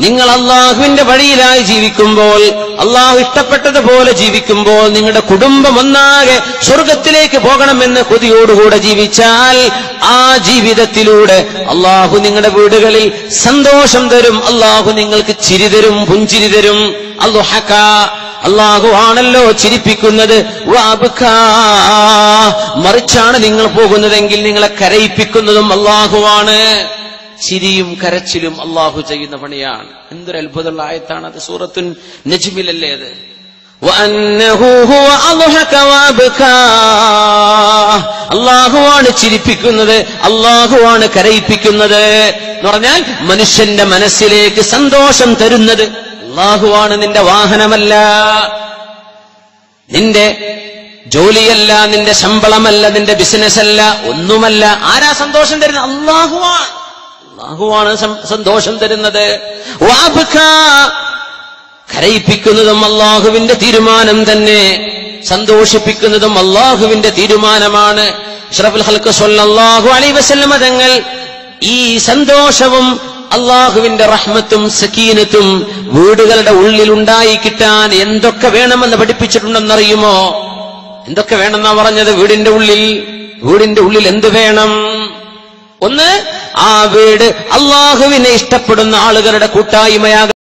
നിങ്ങൾ അള്ളാഹുവിന്റെ വഴിയിലായി ജീവിക്കുമ്പോൾ, അള്ളാഹു ഇഷ്ടപ്പെട്ടതുപോലെ ജീവിക്കുമ്പോൾ, നിങ്ങളുടെ കുടുംബം ഒന്നാകെ സ്വർഗത്തിലേക്ക് പോകണമെന്ന് കൊതിയോടുകൂടെ ജീവിച്ചാൽ ആ ജീവിതത്തിലൂടെ അള്ളാഹു നിങ്ങളുടെ വീടുകളിൽ സന്തോഷം തരും. അള്ളാഹു നിങ്ങൾക്ക് ചിരി തരും, പുഞ്ചിരി തരും. അള്ളാഹു ആണല്ലോ ചിരിപ്പിക്കുന്നത്. മറിച്ചാണ് നിങ്ങൾ പോകുന്നതെങ്കിൽ നിങ്ങളെ കരയിപ്പിക്കുന്നതും അള്ളാഹുവാണ്. ചിരിയും കരച്ചിലും അള്ളാഹു ചെയ്യുന്ന പണിയാണ്. എന്തൊരു അത്ഭുതമുള്ള ആയത്താണ് അത്. സൂറത്തുൻ നജ്മിലല്ലേ അത്. അള്ളാഹുവാണ് ചിരിപ്പിക്കുന്നത്, അള്ളാഹുവാണ് കരയിപ്പിക്കുന്നത് എന്ന് പറഞ്ഞാൽ മനുഷ്യന്റെ മനസ്സിലേക്ക് സന്തോഷം തരുന്നത് അള്ളാഹുവാണ്. നിന്റെ വാഹനമല്ല, നിന്റെ ജോലിയല്ല, നിന്റെ ശമ്പളമല്ല, നിന്റെ ബിസിനസ് അല്ല, ഒന്നുമല്ല. ആരാ സന്തോഷം തരുന്നത്? അള്ളാഹുവാണ്. അള്ളാഹുവാണ് സന്തോഷം തരുന്നത്. കരയിപ്പിക്കുന്നതും അള്ളാഹുവിന്റെ തീരുമാനം തന്നെ, സന്തോഷിപ്പിക്കുന്നതും അള്ളാഹുവിന്റെ തീരുമാനമാണ്. അഷ്റഫുൽ ഖൽഖ് സ്വല്ലല്ലാഹു അലൈഹി വസല്ലം തങ്ങൾ ഈ സന്തോഷവും അള്ളാഹുവിന്റെ റഹ്മത്തും സക്കീനത്തും വീടുകളുടെ ഉള്ളിൽ ഉണ്ടായി കിട്ടാൻ എന്തൊക്കെ വേണമെന്ന് പഠിപ്പിച്ചിട്ടുണ്ടെന്നറിയുമോ? എന്തൊക്കെ വേണമെന്നാ പറഞ്ഞത്? വീടിന്റെ ഉള്ളിൽ എന്ത് വേണം? ഒന്ന്, ആ വീട് അള്ളാഹുവിനെ ഇഷ്ടപ്പെടുന്ന ആളുകളുടെ കൂട്ടായ്മയാകണം.